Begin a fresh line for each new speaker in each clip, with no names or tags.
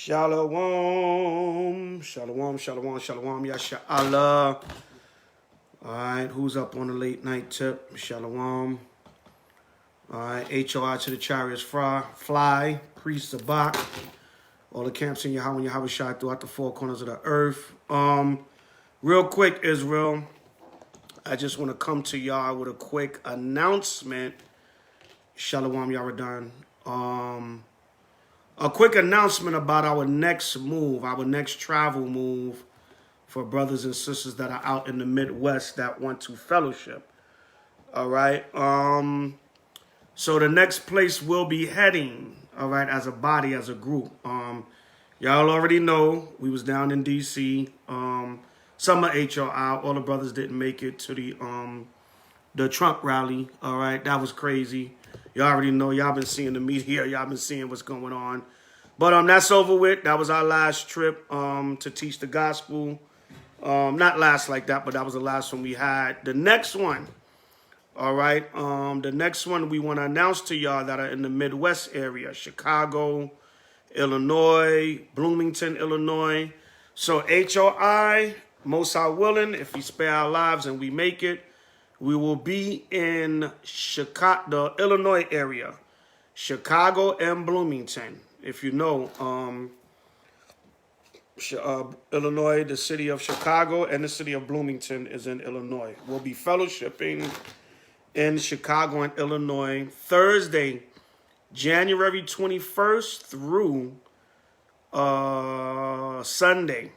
Shalom, shalom, shalom, shalom, yasha Allah. All right, who's up on the late night tip? Shalom. All right, HOI to the chariots fly, priest HOI-ZABACH. All the camps in Yahweh and Yahweh Shai throughout the four corners of the earth. Real quick, Israel, I just want to come to y'all with a quick announcement. Shalom, Yaradan. A quick announcement about our next move, our next travel move for brothers and sisters that are out in the Midwest that want to fellowship. All right. So the next place we'll be heading, all right, as a body, as a group. Y'all already know we was down in DC. Some of HOI, all the brothers didn't make it to the Trump rally. All right, that was crazy. Y'all already know. Y'all been seeing the media. Y'all been seeing what's going on. But that's over with. That was our last trip to teach the gospel. Not last like that, but that was the last one we had. The next one, all right, the next one we want to announce to y'all that are in the Midwest area, Chicago, Illinois, Bloomington, Illinois. So HOI, most are willing, if we spare our lives and we make it, we will be in Chicago, the Illinois area, Chicago and Bloomington. If you know, Illinois, the city of Chicago and the city of Bloomington is in Illinois. We'll be fellowshipping in Chicago and Illinois Thursday, January 21st through Sunday,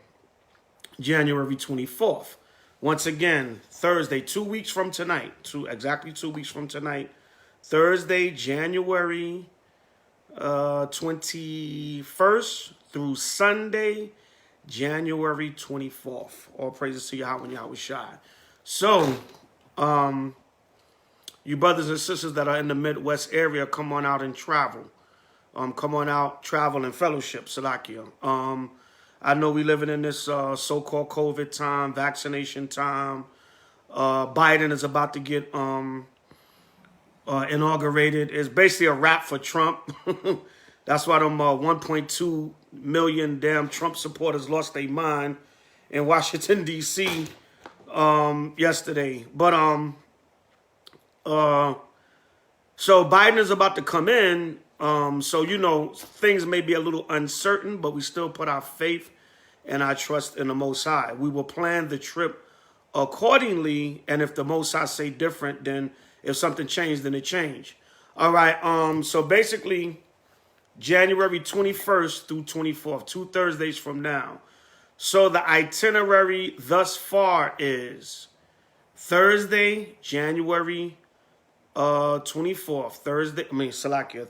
January 24th. Once again, Thursday, 2 weeks from tonight, exactly 2 weeks from tonight, Thursday, January 21st through Sunday, January 24th. All praises to Yahweh and Yahweh Shai. So, you brothers and sisters that are in the Midwest area, come on out and travel. Come on out, travel and fellowship, Salakia. I know we living in this so-called COVID time, vaccination time. Biden is about to get inaugurated. It's basically a wrap for Trump. That's why them 1.2 million damn Trump supporters lost their mind in Washington, D.C. Yesterday. But so Biden is about to come in. So, you know, things may be a little uncertain, but we still put our faith and our trust in the Most High. We will plan the trip accordingly, and if the Most High say different, then if something changed, then it changed. All right, so basically, January 21st through 24th, 2 Thursdays from now. So the itinerary thus far is Thursday, January 24th,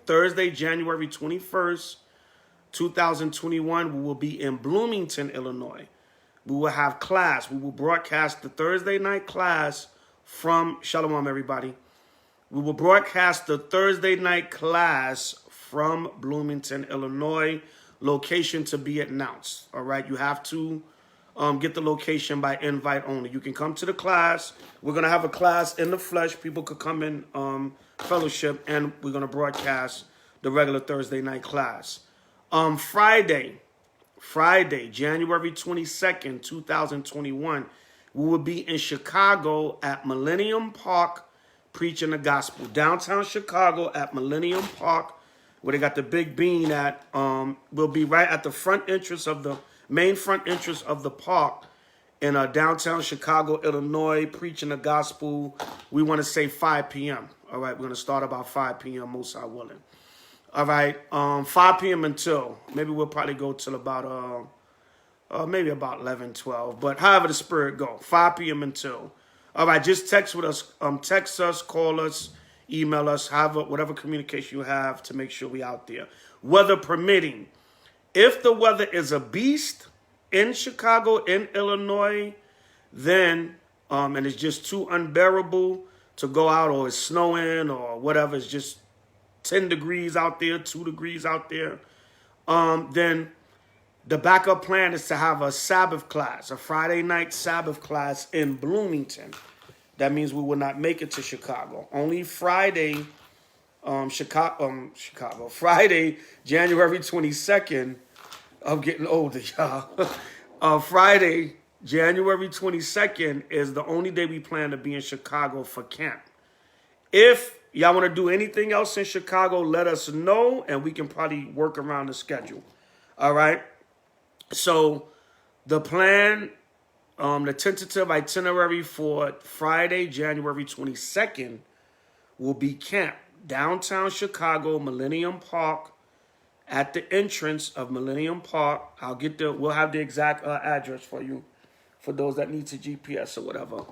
Thursday, January 21st, 2021, we will be in Bloomington, Illinois. We will have class. We will broadcast the Thursday night class from, Shalom, everybody. We will broadcast the Thursday night class from Bloomington, Illinois. Location to be announced. All right, you have to get the location by invite only. You can come to the class. We're going to have a class in the flesh. People could come in fellowship, and we're going to broadcast the regular Thursday night class. Friday, January 22nd, 2021, we will be in Chicago at Millennium Park preaching the gospel. Downtown Chicago at Millennium Park, where they got the big bean at. We'll be right at the front entrance of the main front entrance of the park in downtown Chicago, Illinois, preaching the gospel. We want to say 5 p.m. All right, we're going to start about 5 p.m. most are willing. All right, 5 p.m. until, maybe we'll probably go till about, maybe about 11, 12. But however the spirit go, 5 p.m. until. All right, just text with us, text us, call us, email us, whatever communication you have to make sure we out there. Weather permitting. If the weather is a beast in Chicago, in Illinois, then, and it's just too unbearable to go out, or it's snowing or whatever, it's just 10 degrees out there, 2 degrees out there, then the backup plan is to have a Sabbath class, a Friday night Sabbath class in Bloomington. That means we will not make it to Chicago. Only Friday, Friday, January 22nd, I'm getting older, y'all. Friday, January 22nd is the only day we plan to be in Chicago for camp. If y'all want to do anything else in Chicago, let us know, and we can probably work around the schedule. All right? So the plan, the tentative itinerary for Friday, January 22nd, will be camp downtown Chicago, Millennium Park, at the entrance of Millennium Park. We'll have the exact address for you, for those that need to GPS or whatever.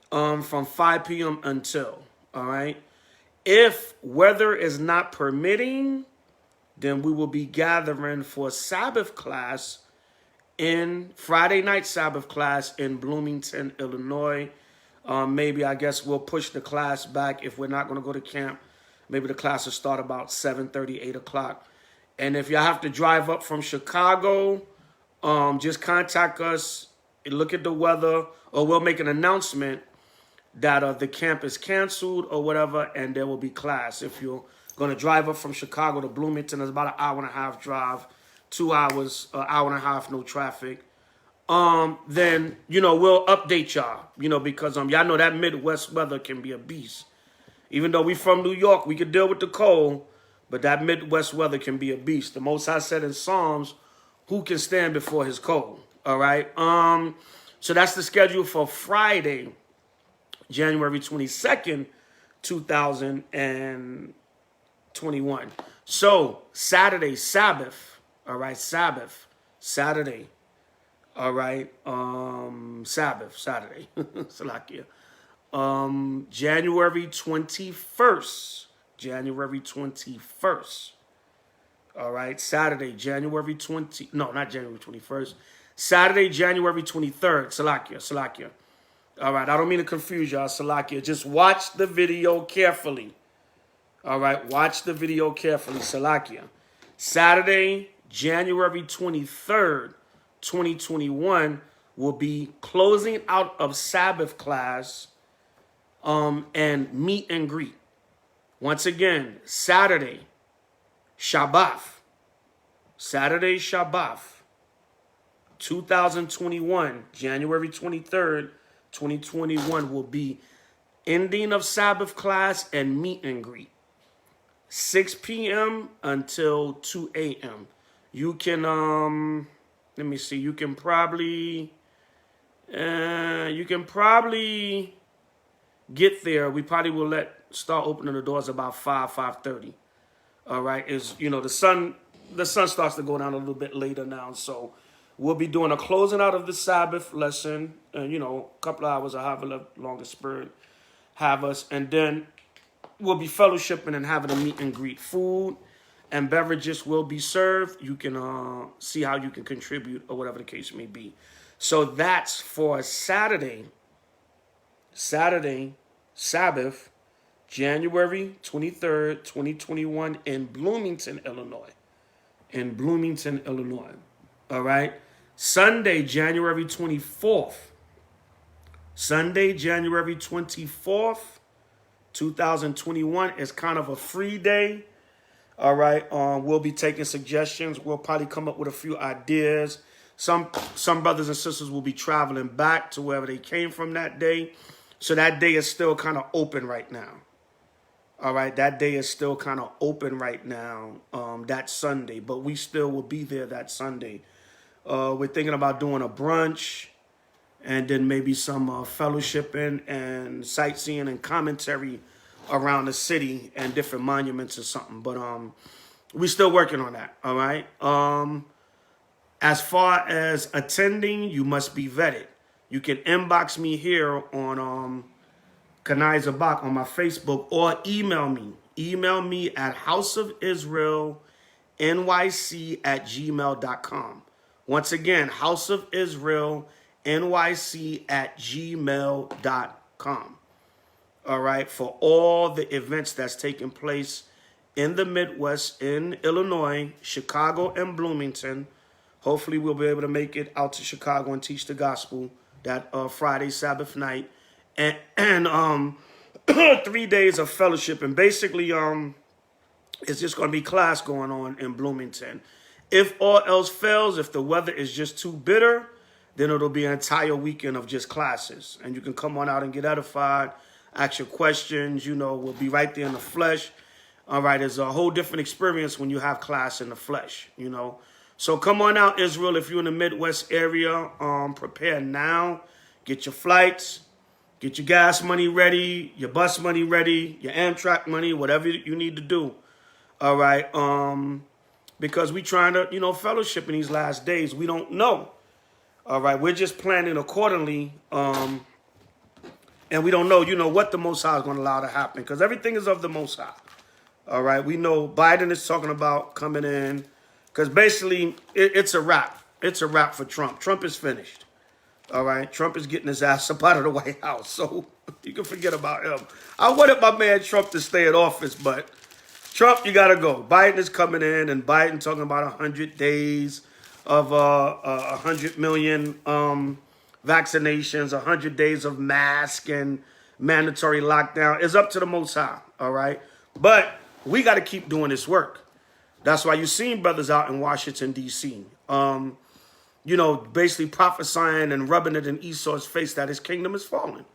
From 5 p.m. until, all right? If weather is not permitting, then we will be gathering for Sabbath class Friday night Sabbath class in Bloomington, Illinois. Maybe, I guess, we'll push the class back if we're not going to go to camp. Maybe the class will start about 7:30, 8 o'clock. And if y'all have to drive up from Chicago, just contact us, look at the weather, or we'll make an announcement that the camp is canceled or whatever, and there will be class. If you're going to drive up from Chicago to Bloomington, it's about an hour and a half drive, 2 hours, an hour and a half, no traffic. Then, we'll update y'all, because y'all know that Midwest weather can be a beast. Even though we from New York, we can deal with the cold, but that Midwest weather can be a beast. The Most High said in Psalms, who can stand before his cold? All right. So that's the schedule for Friday, January 22nd, 2021. So Saturday, Sabbath. All right. Saturday. All right. Saturday. Salakia. January 21st. January 21st. All right. Saturday, January 20. No, not January 21st. Saturday, January 23rd. Salakia. All right. I don't mean to confuse y'all. Salakia. Just watch the video carefully. All right. Watch the video carefully. Salakia. Saturday, January 23rd, 2021 will be closing out of Sabbath class and meet and greet. Once again, Saturday, Shabbat. Saturday, Shabbat. 2021, January 23rd, 2021 will be ending of Sabbath class and meet and greet. 6 p.m. until 2 a.m. You can, let me see, you can probably get there. We probably will start opening the doors about 5:30. All right, the sun starts to go down a little bit later now, so we'll be doing a closing out of the Sabbath lesson, and a couple of hours of however long the Spirit have us, and then we'll be fellowshipping and having a meet and greet. Food and beverages will be served. You can see how you can contribute or whatever the case may be. So that's for Saturday, Sabbath, January 23rd, 2021 in Bloomington, Illinois. All right. Sunday, January 24th. 2021 is kind of a free day. All right. We'll be taking suggestions. We'll probably come up with a few ideas. Some brothers and sisters will be traveling back to wherever they came from that day. So that day is still kind of open right now. All right. That day is still kind of open right now. That Sunday, but we still will be there that Sunday. We're thinking about doing a brunch and then maybe some fellowshipping and sightseeing and commentary around the city and different monuments or something. But we're still working on that. All right. As far as attending, you must be vetted. You can inbox me here on HOI-ZABACH on my Facebook, or email me. Email me at houseofisraelnyc@gmail.com. Once again, houseofisraelnyc@gmail.com. All right, for all the events that's taking place in the Midwest, in Illinois, Chicago, and Bloomington. Hopefully, we'll be able to make it out to Chicago and teach the gospel that Friday, Sabbath night, and 3 days of fellowship. And basically, it's just going to be class going on in Bloomington. If all else fails, if the weather is just too bitter, then it'll be an entire weekend of just classes. And you can come on out and get edified, ask your questions, we'll be right there in the flesh. All right, it's a whole different experience when you have class in the flesh, So come on out, Israel, if you're in the Midwest area, prepare now. Get your flights, get your gas money ready, your bus money ready, your Amtrak money, whatever you need to do. All right, because we trying to, fellowship in these last days. We don't know. All right, we're just planning accordingly, and we don't know, what the Most High is going to allow to happen, because everything is of the Most High. All right, we know Biden is talking about coming in, because basically it's a wrap. It's a wrap for Trump. Trump is finished. All right, Trump is getting his ass up out of the White House, so you can forget about him. I wanted my man Trump to stay in office, but Trump, you got to go. Biden is coming in, and Biden talking about 100 days of 100 million vaccinations, 100 days of mask and mandatory lockdown. It's up to the Most High, all right? But we got to keep doing this work. That's why you've seen brothers out in Washington, D.C., basically prophesying and rubbing it in Esau's face that his kingdom is falling.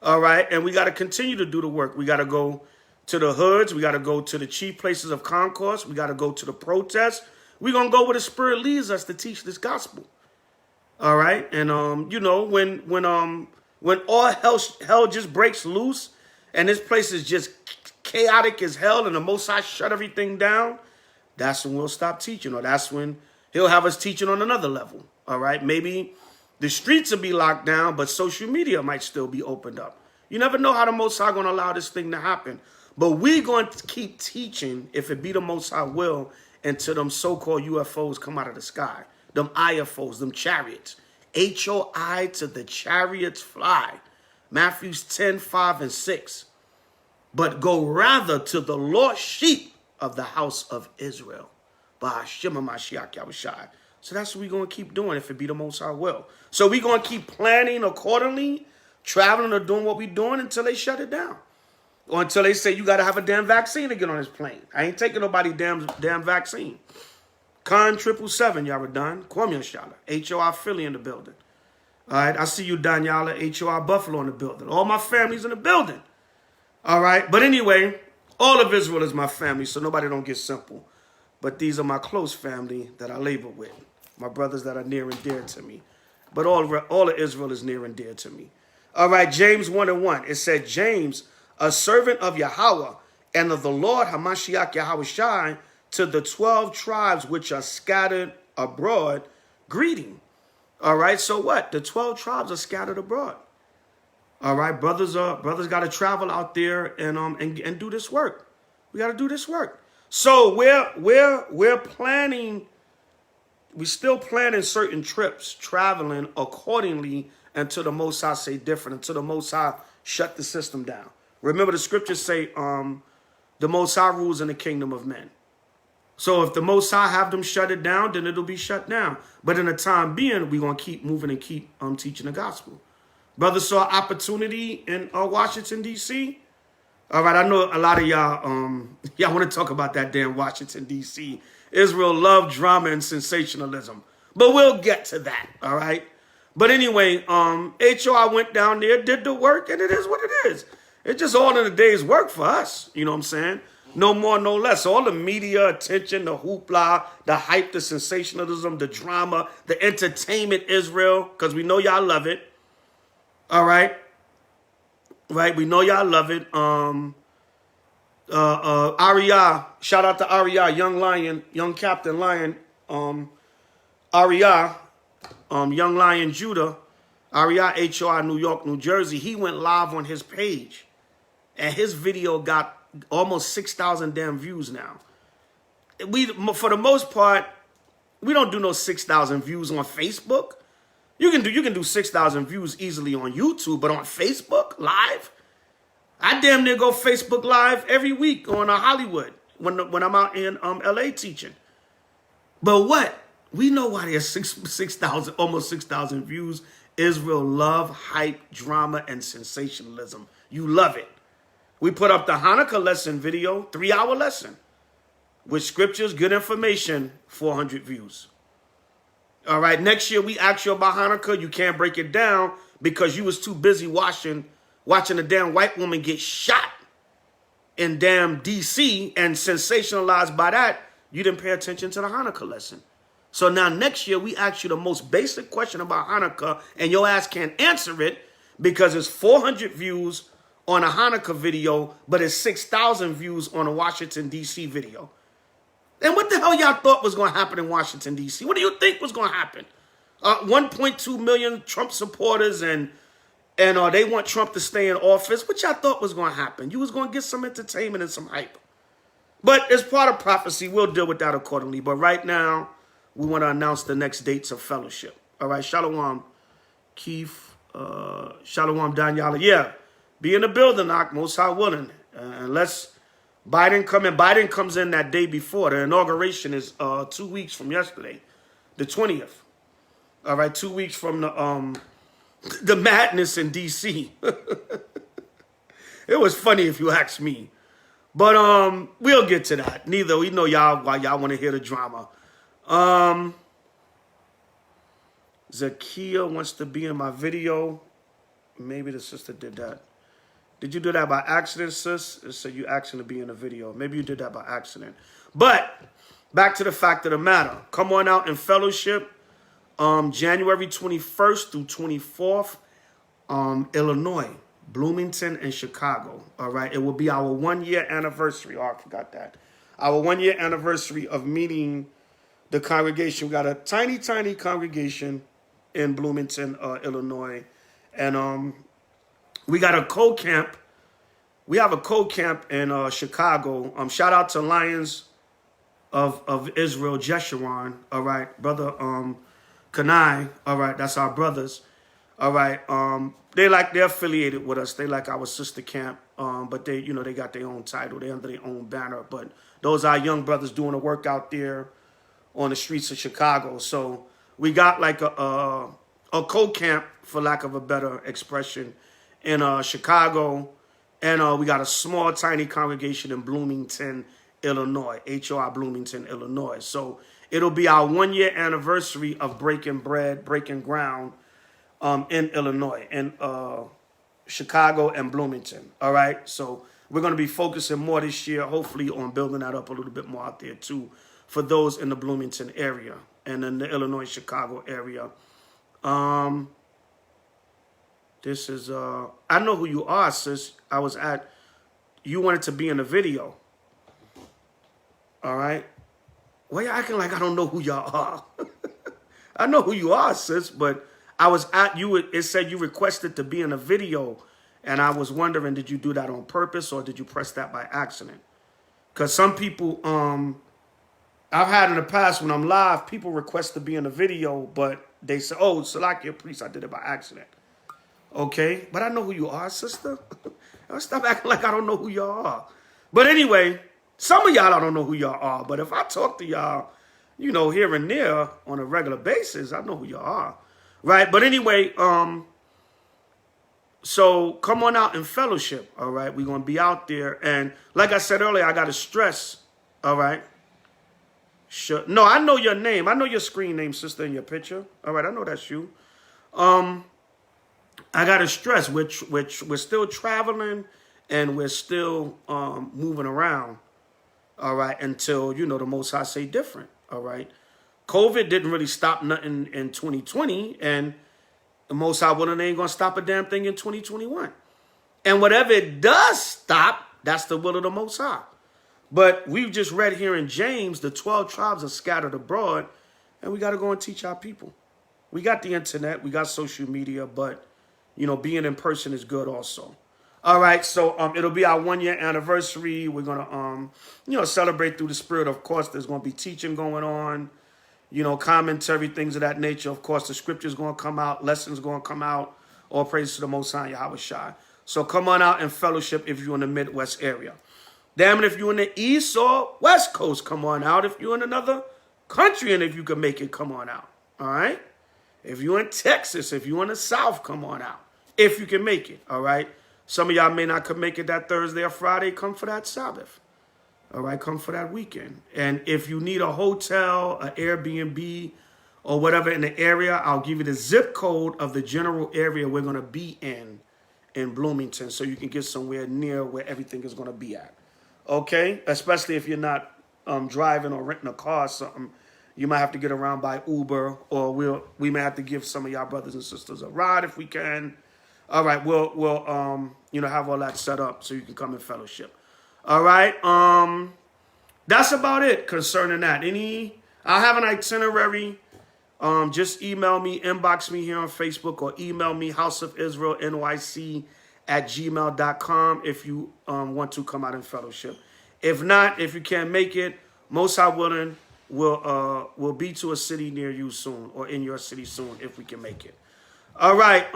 All right. And we got to continue to do the work. We got to go to the hoods. We got to go to the chief places of concourse. We got to go to the protests. We're going to go where the Spirit leads us to teach this gospel. All right. And, when all hell just breaks loose and this place is just chaotic as hell and the Most High shut everything down, that's when we'll stop teaching, or that's when he'll have us teaching on another level, all right? Maybe the streets will be locked down, but social media might still be opened up. You never know how the Most High going to allow this thing to happen. But we're going to keep teaching, if it be the Most High will, until them so-called UFOs come out of the sky. Them IFOs, them chariots. HOI to the chariots fly. Matthews 10, 5, and 6. But go rather to the lost sheep of the house of Israel. By Shema Mashiach Yahushai. So that's what we're going to keep doing, if it be the Most High will. So we're going to keep planning accordingly, traveling or doing what we're doing until they shut it down. Or until they say you got to have a damn vaccine to get on this plane. I ain't taking nobody damn vaccine. Con 777, y'all were done. Kwame Yashala. HOI Philly in the building. All right, I see you, Daniela. HOI Buffalo in the building. All my family's in the building. All right, but anyway, all of Israel is my family, so nobody don't get simple. But these are my close family that I labor with. My brothers that are near and dear to me. But all of Israel is near and dear to me. All right, James 1:1. It said, James, a servant of Yahweh and of the Lord Hamashiach Yahushai, to the 12 tribes which are scattered abroad, greeting. All right, so what? The 12 tribes are scattered abroad. All right, brothers got to travel out there and do this work. We got to do this work. So we're planning, we still planning certain trips, traveling accordingly until the Most High say different, until the Most High shut the system down. Remember the scriptures say the Most High rules in the kingdom of men. So if the Most High have them shut it down, then it'll be shut down. But in the time being, we're going to keep moving and keep teaching the gospel. Brothers saw opportunity in Washington, D.C., all right, I know a lot of y'all, y'all want to talk about that damn Washington, D.C. Israel love drama and sensationalism. But we'll get to that, all right? But anyway, HOI went down there, did the work, and it is what it is. It's just all in a day's work for us, you know what I'm saying? No more, no less. All the media attention, the hoopla, the hype, the sensationalism, the drama, the entertainment, Israel, because we know y'all love it, all right? Right, we know y'all love it. Aria, shout out to Aria, young lion, young Captain Lion. Aria, young lion Judah. Aria, HOI, New York, New Jersey. He went live on his page, and his video got almost 6,000 damn views now. For the most part, we don't do no 6,000 views on Facebook. You can do 6,000 views easily on YouTube, but on Facebook Live, I damn near go Facebook Live every week on Hollywood when I'm out in LA teaching. But what? We know why there's 6,000, almost 6,000 views. Israel love hype, drama, and sensationalism. You love it. We put up the Hanukkah lesson video, 3-hour lesson. with scriptures, good information, 400 views. All right, next year we ask you about Hanukkah. You can't break it down because you was too busy watching a damn white woman get shot in damn D.C. and sensationalized by that. You didn't pay attention to the Hanukkah lesson. So now next year we ask you the most basic question about Hanukkah and your ass can't answer it because it's 400 views on a Hanukkah video, but it's 6,000 views on a Washington, D.C. video. And what the hell y'all thought was going to happen in Washington, D.C.? What do you think was going to happen? 1.2 million Trump supporters and they want Trump to stay in office. What y'all thought was going to happen? You was going to get some entertainment and some hype. But as part of prophecy, we'll deal with that accordingly. But right now, we want to announce the next dates of fellowship. All right, Shalom, Keith, Shalom, Daniela. Yeah, be in the building, Knock, most high willing. Unless Biden comes in that day before. The inauguration is 2 weeks from yesterday, the 20th. All right, 2 weeks from the madness in D.C. It was funny if you ask me. But we'll get to that. Neither we know y'all why y'all want to hear the drama. Zakia wants to be in my video. Maybe the sister did that. Did you do that by accident, sis? It said you asking to be in the video. Maybe you did that by accident. But back to the fact of the matter. Come on out in fellowship. January 21st through 24th, Illinois, Bloomington, and Chicago. All right. It will be our 1 year anniversary. Oh, I forgot that. Our 1 year anniversary of meeting the congregation. We got a tiny, tiny congregation in Bloomington, Illinois. And we got a co-camp. We have a co-camp in Chicago. Shout out to Lions of Israel, Jeshurun. All right, brother Kanai. All right, that's our brothers. All right, they're affiliated with us. They like our sister camp. But they got their own title. They under their own banner. But those are young brothers doing the work out there on the streets of Chicago. So we got like a co-camp, for lack of a better expression, in Chicago, and we got a small, tiny congregation in Bloomington, Illinois, HOI Bloomington, Illinois. So it'll be our 1 year anniversary of breaking bread, breaking ground in Illinois, in Chicago and Bloomington. All right, so we're going to be focusing more this year, hopefully, on building that up a little bit more out there too, for those in the Bloomington area and in the Illinois, Chicago area. This is, I know who you are, sis. You wanted to be in the video. All right. Why you acting like I don't know who y'all are? I know who you are, sis, but it said you requested to be in a video, and I was wondering, did you do that on purpose or did you press that by accident? Because some people, I've had in the past when I'm live, people request to be in a video, but they say, oh, Salakia Priest, I did it by accident. Okay, but I know who you are, sister. Stop acting like I don't know who y'all are. But anyway, some of y'all I don't know who y'all are. But if I talk to y'all, here and there on a regular basis, I know who y'all are. Right? But anyway, so come on out in fellowship. All right, we're going to be out there. And like I said earlier, I got to stress. All right. Sure. No, I know your name. I know your screen name, sister, in your picture. All right, I know that's you. I got to stress, which we're still traveling and we're still moving around, all right, until, the Most High say different, all right. COVID didn't really stop nothing in 2020, and the Most High willing ain't going to stop a damn thing in 2021. And whatever it does stop, that's the will of the Most High. But we've just read here in James, the 12 tribes are scattered abroad, and we got to go and teach our people. We got the internet, we got social media, but being in person is good also. All right, so it'll be our 1 year anniversary. We're gonna celebrate through the spirit. Of course, there's gonna be teaching going on, commentary, things of that nature. Of course, the scripture's gonna come out, lessons gonna come out. All praise to the Most High Yahweh Shai. So come on out and fellowship if you're in the Midwest area. Damn it, if you're in the East or West Coast, come on out. If you're in another country and if you can make it, come on out. All right. If you're in Texas, if you're in the South, come on out. If you can make it, all right? Some of y'all may not could make it that Thursday or Friday. Come for that Sabbath. All right, come for that weekend. And if you need a hotel, an Airbnb, or whatever in the area, I'll give you the zip code of the general area we're going to be in Bloomington, so you can get somewhere near where everything is going to be at. Okay? Especially if you're not driving or renting a car or something. You might have to get around by Uber, or we may have to give some of y'all brothers and sisters a ride if we can. All right, we'll have all that set up so you can come in fellowship. All right, that's about it concerning that. I have an itinerary. Just email me, inbox me here on Facebook, or email me houseofisraelnyc@gmail.com if you want to come out in fellowship. If not, if you can't make it, most high willing, we'll be to a city near you soon, or in your city soon if we can make it. All right.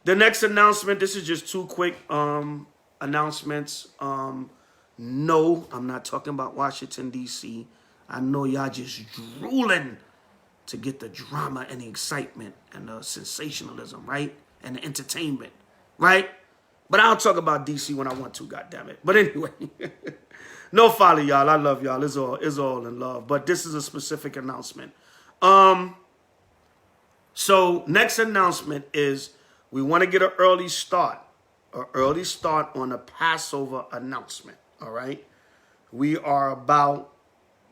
The next announcement. This is just two quick announcements. No, I'm not talking about Washington D.C. I know y'all just drooling to get the drama and the excitement and the sensationalism, right? And the entertainment, right? But I'll talk about DC when I want to, goddammit. But anyway, no follow, y'all. I love y'all. It's all in love. But this is a specific announcement. So next announcement is we want to get an early start on the Passover announcement, all right? We are about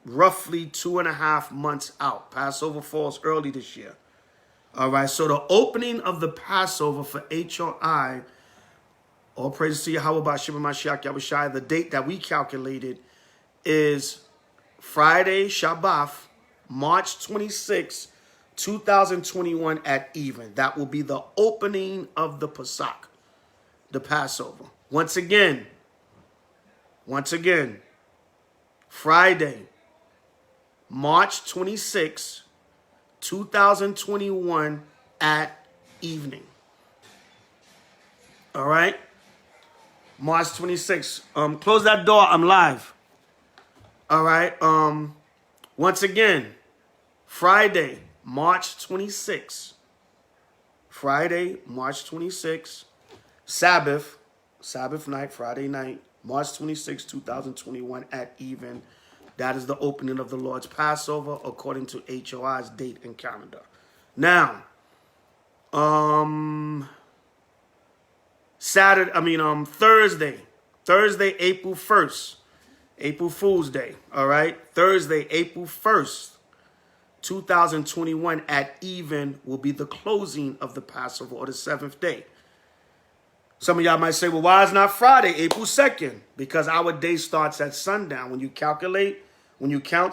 roughly 2.5 months out. Passover falls early this year. All right, so the opening of the Passover for HOI, all praise to Yahweh B'Shem Mashiach Yahushai, the date that we calculated is Friday, Shabbat, March 26, 2021 at even. That will be the opening of the Pesach, the Passover. Once again, Friday, March 26, 2021 at evening. All right? March 26. Close that door. I'm live. All right? Once again, Friday, March 26. Friday, March 26. Sabbath night, Friday night, March 26, 2021 at even. That is the opening of the Lord's Passover according to HOI's date and calendar. Now, Thursday, April 1st, April Fool's Day, all right? Thursday, April 1st, 2021 at even will be the closing of the Passover, or the seventh day. Some of y'all might say, well, why is not Friday, April 2nd? Because our day starts at sundown. When you count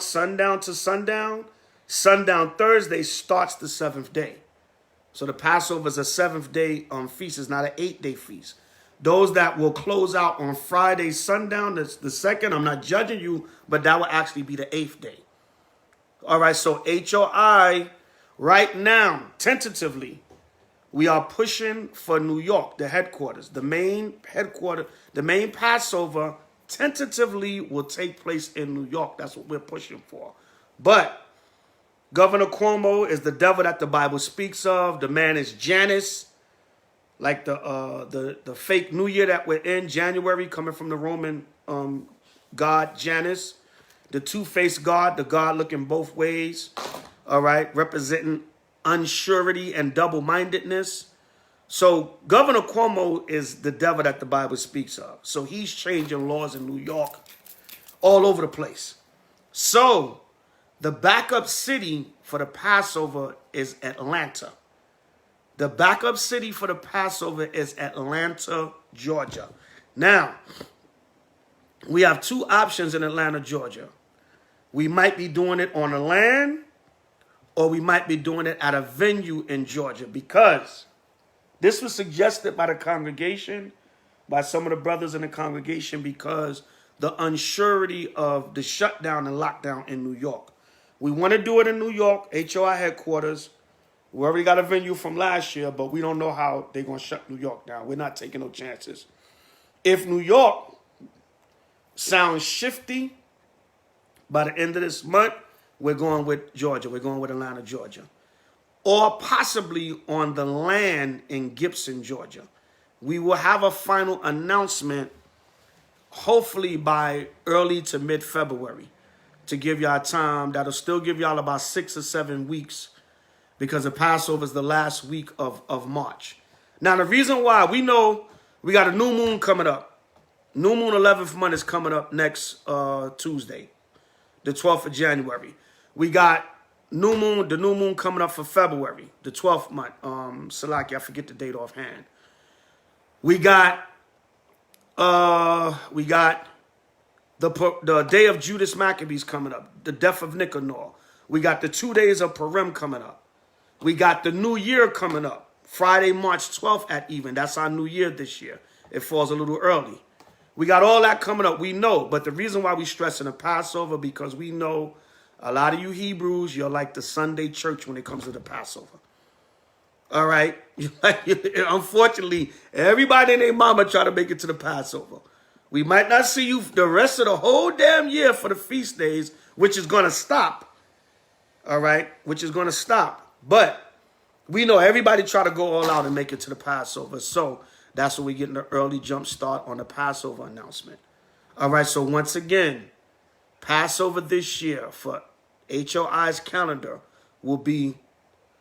sundown to sundown Thursday starts the seventh day. So the Passover is a seventh day feast. It's not an 8-day feast. Those that will close out on Friday sundown, that's the second. I'm not judging you, but that will actually be the 8th day. All right, so HOI right now, tentatively, we are pushing for New York, the headquarters. The main Passover tentatively will take place in New York. That's what we're pushing for. But Governor Cuomo is the devil that the Bible speaks of. The man is Janus, like the fake New Year that we're in, January, coming from the Roman god Janus, the two-faced god, the god looking both ways, all right, representing unsurety and double-mindedness. So Governor Cuomo is the devil that the Bible speaks of. So he's changing laws in New York all over the place. So the backup city for the Passover is Atlanta. The backup city for the Passover is Atlanta, Georgia. Now, we have two options in Atlanta, Georgia. We might be doing it on the land, or we might be doing it at a venue in Georgia, because this was suggested by the congregation, by some of the brothers in the congregation, because the unsurety of the shutdown and lockdown in New York. We want to do it in New York, HOI headquarters. We already got a venue from last year, but we don't know how they're going to shut New York down. We're not taking no chances. If New York sounds shifty, by the end of this month, we're going with Georgia. We're going with Atlanta, Georgia. Or possibly on the land in Gibson, Georgia. We will have a final announcement hopefully by early to mid-February to give y'all time. That'll still give y'all about 6 or 7 weeks because the Passover is the last week of March. Now, the reason why, we know we got a new moon coming up. New moon 11th month is coming up next Tuesday, the 12th of January. We got the new moon coming up for February, the 12th month. Salaki, I forget the date offhand. We got the day of Judas Maccabees coming up, the death of Nicanor. We got the 2 days of Purim coming up. We got the new year coming up, Friday, March 12th at even. That's our new year this year. It falls a little early. We got all that coming up, we know. But the reason why we stressing the Passover, because we know a lot of you Hebrews, you're like the Sunday church when it comes to the Passover. All right? Unfortunately, everybody and their mama try to make it to the Passover. We might not see you the rest of the whole damn year for the feast days, which is going to stop. All right? Which is going to stop. But we know everybody try to go all out and make it to the Passover. So that's when we get an early jump start on the Passover announcement. All right? So once again, Passover this year for HOI's calendar will be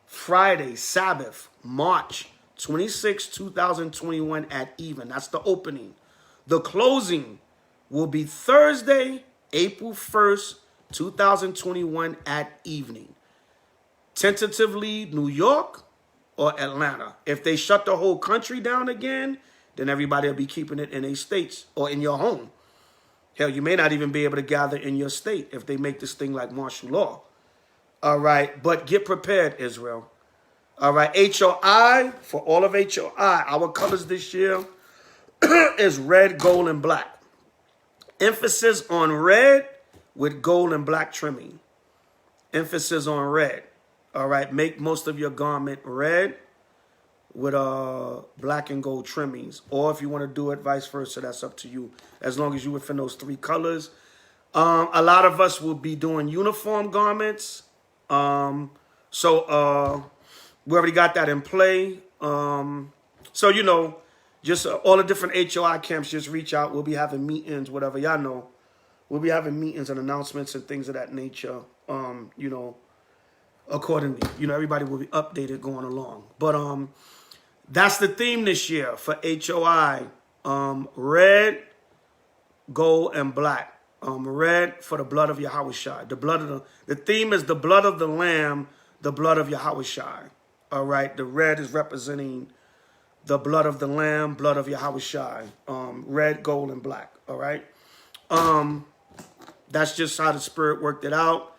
Friday, Sabbath, March 26, 2021 at even. That's the opening. The closing will be Thursday, April 1st, 2021 at evening. Tentatively, New York or Atlanta. If they shut the whole country down again, then everybody will be keeping it in their states or in your home. Hell, you may not even be able to gather in your state if they make this thing like martial law. All right, but get prepared, Israel. All right, HOI, for all of HOI, our colors this year is red, gold, and black. Emphasis on red with gold and black trimming. Emphasis on red. All right, make most of your garment red with black and gold trimmings. Or if you want to do it vice versa, that's up to you. As long as you within those 3 colors. A lot of us will be doing uniform garments. So we already got that in play. So, you know, just all the different HOI camps, just reach out. We'll be having meetings, whatever. Y'all know. We'll be having meetings and announcements and things of that nature, you know, accordingly. You know, everybody will be updated going along. But that's the theme this year for HOI. Red, gold, and black. Red for the blood of Yahushua. The theme is the blood of the Lamb, the blood of Yahushua. All right. The red is representing the blood of the Lamb, blood of Yahushua. Red, gold, and black. All right. That's just how the Spirit worked it out.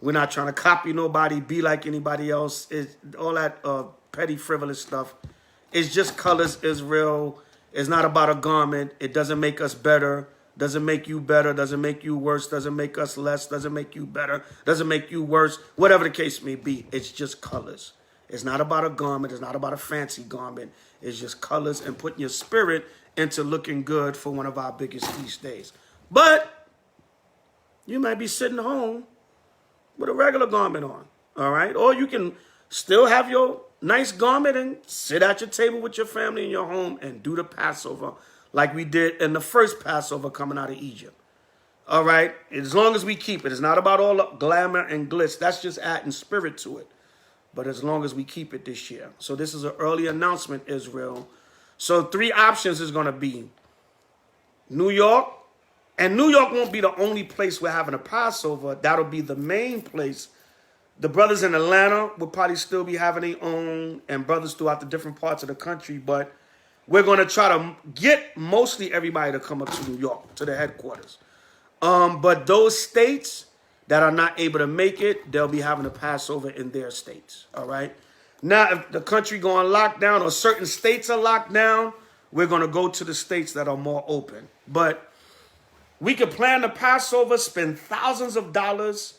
We're not trying to copy nobody, be like anybody else. All that petty, frivolous stuff. It's just colors, Israel. It's not about a garment. It doesn't make us better. Doesn't make you better. Doesn't make you worse. Doesn't make us less. Doesn't make you better. Doesn't make you worse. Whatever the case may be. It's just colors. It's not about a garment. It's not about a fancy garment. It's just colors and putting your spirit into looking good for one of our biggest feast days. But you might be sitting home with a regular garment on. All right. Or you can still have your nice garment and sit at your table with your family in your home and do the Passover like we did in the first Passover coming out of Egypt. All right? As long as we keep it. It's not about all the glamour and glitz. That's just adding spirit to it. But as long as we keep it this year. So this is an early announcement, Israel. So 3 options is going to be New York. And New York won't be the only place we're having a Passover. That'll be the main place. The brothers in Atlanta will probably still be having their own, and brothers throughout the different parts of the country. But we're going to try to get mostly everybody to come up to New York, to the headquarters. But those states that are not able to make it, they'll be having a Passover in their states. All right. Now, if the country going lockdown or certain states are locked down, we're going to go to the states that are more open. But we could plan the Passover, spend thousands of dollars,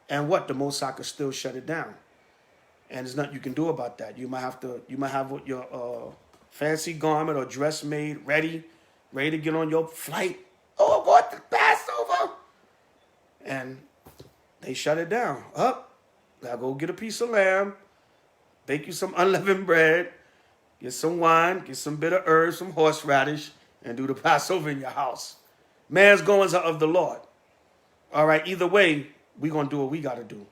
and what? The Most High could still shut it down. And there's nothing you can do about that. You might have your fancy garment or dress made, ready to get on your flight. Oh, what? The Passover? And they shut it down. Now go get a piece of lamb, bake you some unleavened bread, get some wine, get some bitter herbs, some horseradish, and do the Passover in your house. Man's goings are of the Lord. All right, either way, we're going to do what we got to do.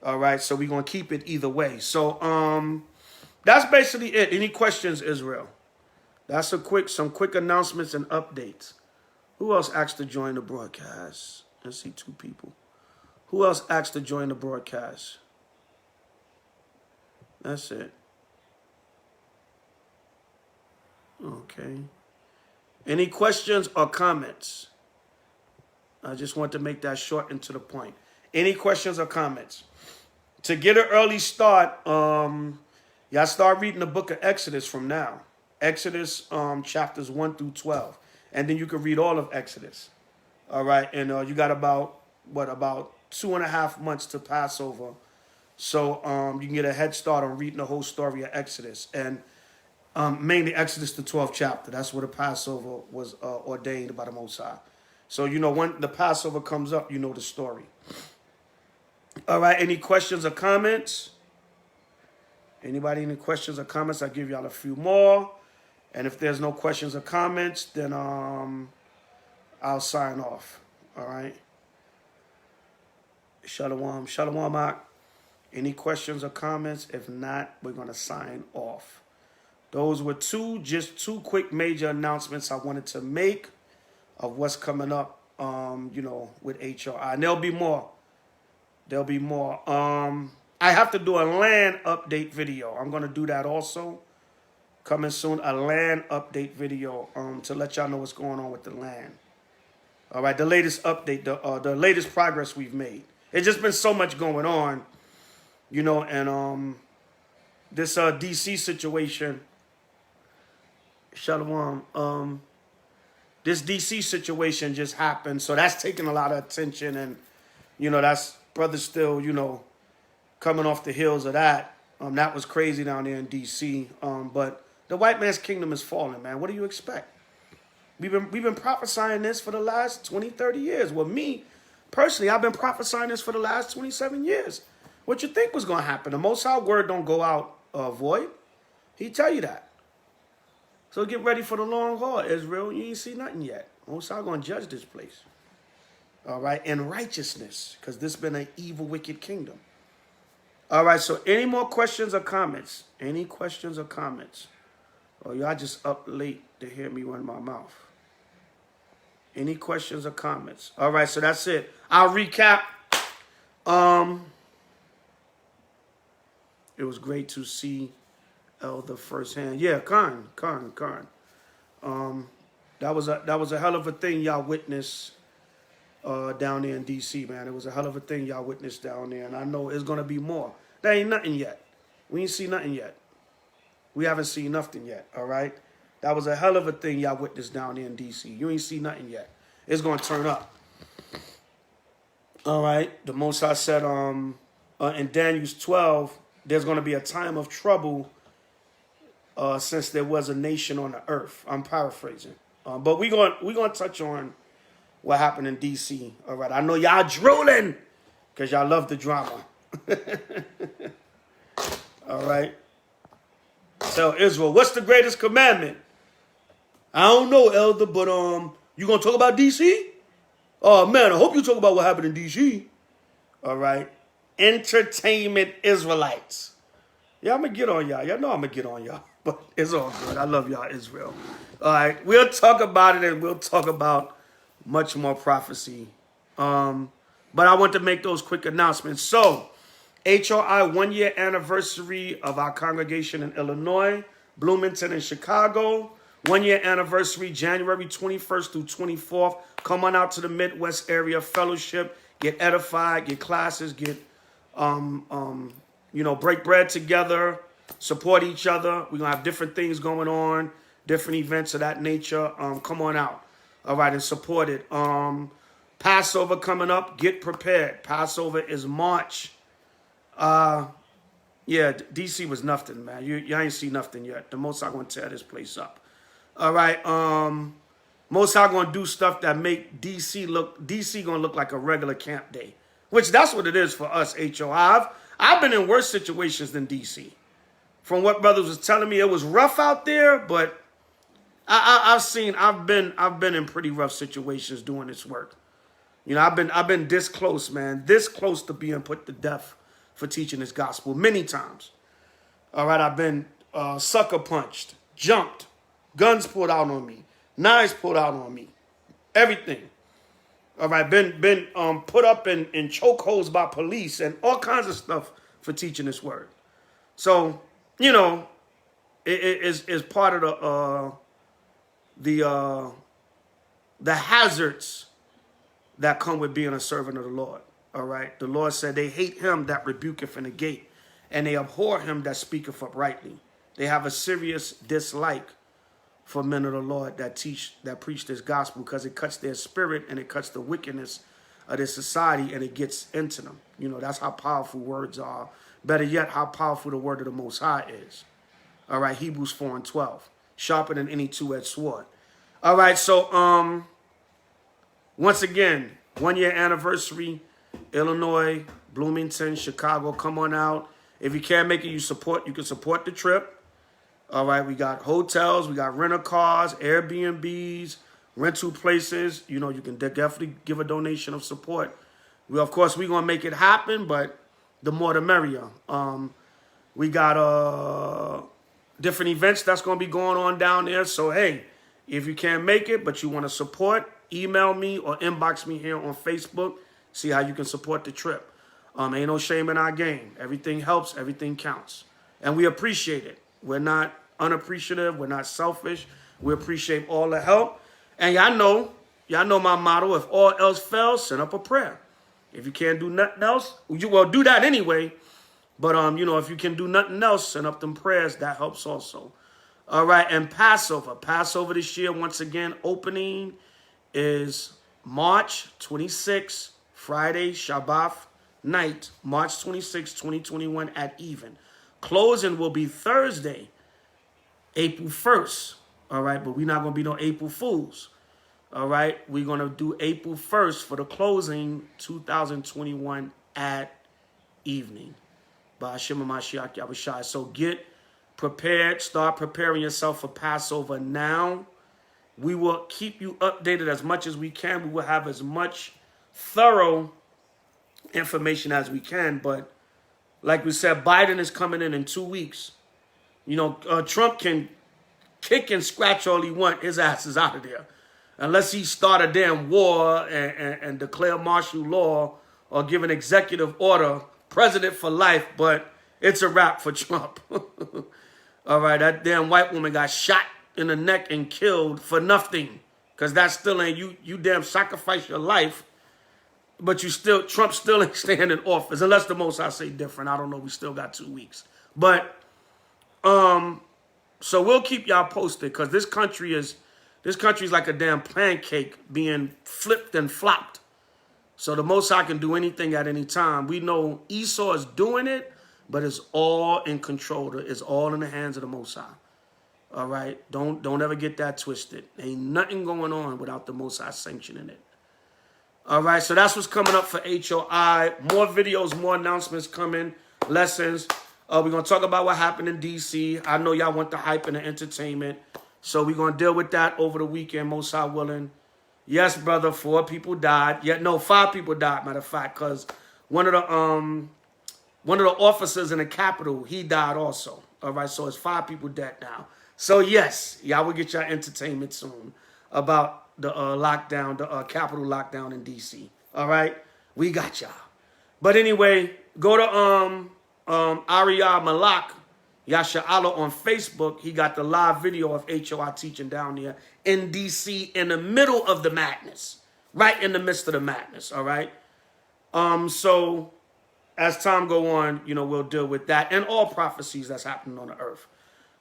All right, so we're going to keep it either way. So that's basically it. Any questions, Israel? That's some quick announcements and updates. Who else asked to join the broadcast? I see 2 people. Who else asked to join the broadcast? That's it. Okay. Any questions or comments? I just want to make that short and to the point. Any questions or comments? To get an early start, y'all start reading the book of Exodus from now. Exodus chapters 1 through 12. And then you can read all of Exodus. All right. And you got about 2.5 months to Passover. So you can get a head start on reading the whole story of Exodus. And mainly Exodus, the 12th chapter. That's where the Passover was ordained by the Most High. So, when the Passover comes up, you know the story. All right. Any questions or comments? Anybody any questions or comments? I'll give y'all a few more. And if there's no questions or comments, then I'll sign off. All right. Shalom. Shalom, Ak. Any questions or comments? If not, we're going to sign off. Those were just two quick major announcements I wanted to make of what's coming up, with HOI. And there'll be more. I have to do a land update video. I'm going to do that also. Coming soon, a land update video to let y'all know what's going on with the land. All right, the latest update, the latest progress we've made. It's just been so much going on, and this DC situation, Shalom, this DC situation just happened, so that's taking a lot of attention, and, that's brothers still, coming off the heels of that. That was crazy down there in DC, but the white man's kingdom is falling, man. What do you expect? We've been prophesying this for the last 20, 30 years. Well, me, personally, I've been prophesying this for the last 27 years. What you think was going to happen? The Most High word don't go out void. He tell you that. So get ready for the long haul, Israel. You ain't see nothing yet. Most High going to judge this place. All right? In righteousness, because this been an evil, wicked kingdom. All right, so any more questions or comments? Any questions or comments? Oh, y'all just up late to hear me run my mouth. Any questions or comments? All right, so that's it. I'll recap. It was great to see Elder firsthand. Yeah, Khan. That was a hell of a thing y'all witnessed down there in DC, man. It was a hell of a thing y'all witnessed down there, and I know it's gonna be more. There ain't nothing yet. We ain't seen nothing yet. We haven't seen nothing yet. All right. That was a hell of a thing y'all witnessed down there in DC. You ain't seen nothing yet. It's gonna turn up. All right. The Most High said, in Daniel 12, there's gonna be a time of trouble since there was a nation on the earth. I'm paraphrasing, but we gonna touch on what happened in DC. All right. I know y'all drooling because y'all love the drama. All right. Tell Israel, what's the greatest commandment? I don't know, Elder, but you gonna talk about DC? Oh man, I hope you talk about what happened in DC. All right. Entertainment Israelites. Yeah, I'm gonna get on y'all. Y'all know I'm gonna get on y'all. But it's all good. I love y'all, Israel. All right. We'll talk about it, and we'll talk about much more prophecy. But I want to make those quick announcements. So, HOI 1-year anniversary of our congregation in Illinois, Bloomington, and Chicago. 1-year anniversary, January 21st through 24th. Come on out to the Midwest area fellowship. Get edified, get classes, get, break bread together, support each other. We're going to have different things going on, different events of that nature. Come on out. All right, and support it. Passover coming up. Get prepared. Passover is March. DC was nothing, man. You ain't see nothing yet. The Most High gonna tear this place up. All right. Most High gonna do stuff that make DC gonna look like a regular camp day, which that's what it is for us. HOI. I've been in worse situations than DC. From what brothers was telling me, it was rough out there, but I've been in pretty rough situations doing this work. You know, I've been this close, man, this close to being put to death for teaching this gospel many times. All right, I've been sucker punched, jumped, guns pulled out on me, knives pulled out on me, everything. All right, been put up in chokeholds by police and all kinds of stuff for teaching this word. So, you know, it is part of the hazards that come with being a servant of the Lord. All right, the Lord said they hate him that rebuketh in the gate, and they abhor him that speaketh uprightly. They have a serious dislike for men of the Lord that preach this gospel, because it cuts their spirit and it cuts the wickedness of this society, and it gets into them. You know, that's how powerful words are. Better yet, how powerful the word of the Most High is. All right, Hebrews 4:12, sharper than any two-edged sword. All right, so once again, 1 year anniversary, Illinois, Bloomington, Chicago. Come on out. If you can't make it, you can support the trip. All right, we got hotels, we got rental cars, Airbnbs, rental places. You know, you can definitely give a donation of support. Of course, we're going to make it happen, but the more the merrier. We got different events that's going to be going on down there. So, hey, if you can't make it, but you want to support, email me or inbox me here on Facebook. See how you can support the trip. Ain't no shame in our game. Everything helps. Everything counts. And we appreciate it. We're not unappreciative. We're not selfish. We appreciate all the help. And y'all know my motto. If all else fails, send up a prayer. If you can't do nothing else, well, do that anyway. But, you know, if you can do nothing else, send up them prayers. That helps also. All right. And Passover. Passover this year, once again, opening is March 26th, Friday, Shabbat night, March 26, 2021 at even. Closing will be Thursday, April 1st. All right, but we're not going to be no April Fools. All right, we're going to do April 1st for the closing 2021 at evening. By Hashem Mashiach Yahushua. So get prepared. Start preparing yourself for Passover now. We will keep you updated as much as we can. We will have as much thorough information as we can. But like we said, Biden is coming in 2 weeks. You know, Trump can kick and scratch all he wants. His ass is out of there. Unless he start a damn war and declare martial law or give an executive order, president for life. But it's a wrap for Trump. All right, that damn white woman got shot in the neck and killed for nothing. Because that still ain't, you damn sacrifice your life. But Trump still ain't staying in office. Unless the Most High say different. I don't know. We still got 2 weeks. But, so we'll keep y'all posted. Because this country is like a damn pancake being flipped and flopped. So the Most High can do anything at any time. We know Esau is doing it, but it's all in control. It's all in the hands of the Most High. All right? Don't ever get that twisted. Ain't nothing going on without the Most High sanctioning it. All right, so that's what's coming up for HOI. More videos, more announcements coming, lessons. We're going to talk about what happened in D.C. I know y'all want the hype and the entertainment. So we're going to deal with that over the weekend, Most High willing. Yes, brother, 4 people died. Yeah, no, 5 people died, matter of fact, because one of the officers in the Capitol, he died also. All right, so it's 5 people dead now. So, yes, y'all will get your entertainment soon about the lockdown, the Capitol lockdown in D.C. All right? We got y'all. But anyway, go to Arya Malak, Yasha Allah on Facebook. He got the live video of HOI teaching down there in D.C. in the middle of the madness. Right in the midst of the madness, all right? So as time go on, you know, we'll deal with that and all prophecies that's happening on the earth.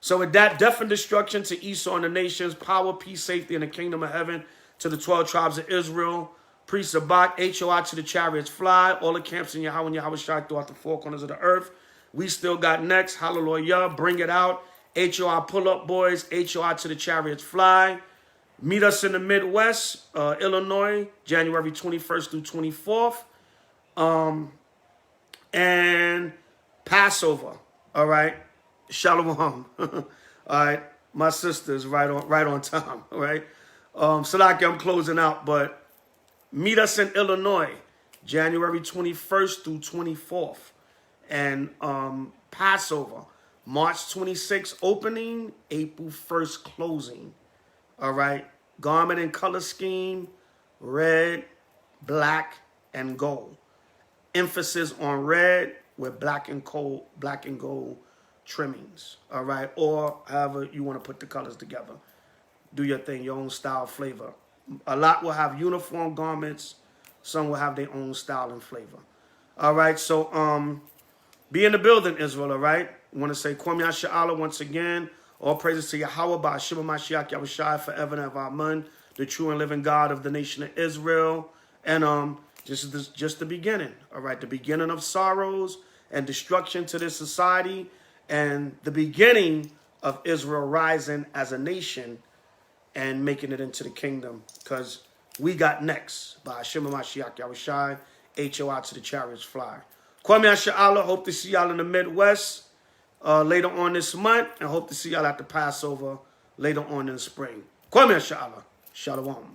So with that, death and destruction to Esau and the nations, power, peace, safety, in the kingdom of heaven to the 12 tribes of Israel, priest Zabach, HOI to the chariots fly, all the camps in Yahweh and Yahweh Shai throughout the 4 corners of the earth. We still got next, hallelujah, bring it out. HOI pull up, boys, HOI to the chariots fly. Meet us in the Midwest, Illinois, January 21st through 24th. And Passover, all right? Shalom. All right. My sister is right on time, right? Salaki, I'm closing out, but meet us in Illinois, January 21st through 24th. And Passover, March 26th opening, April 1st closing. All right. Garment and color scheme, red, black, and gold. Emphasis on red with black and gold trimmings. All right. Or however you want to put the colors together. Do your thing, your own style, flavor. A lot will have uniform garments. Some will have their own style and flavor. All right. So be in the building, Israel. All right. I want to say Kwam Yasha'Allah once again. All praises to Yahweh, Ba'ashima Mashiach Yahushai, forever and ever. Amen. The true and living God of the nation of Israel. And just the beginning. All right. The beginning of sorrows and destruction to this society. And the beginning of Israel rising as a nation and making it into the kingdom. Because we got next. Ba'ashima Mashiach Yahushai. HOI to the chariots fly. Kwame Asha'Allah, hope to see y'all in the Midwest later on this month, and hope to see y'all at the Passover later on in the spring. Kwame Asha'Allah, Shalom.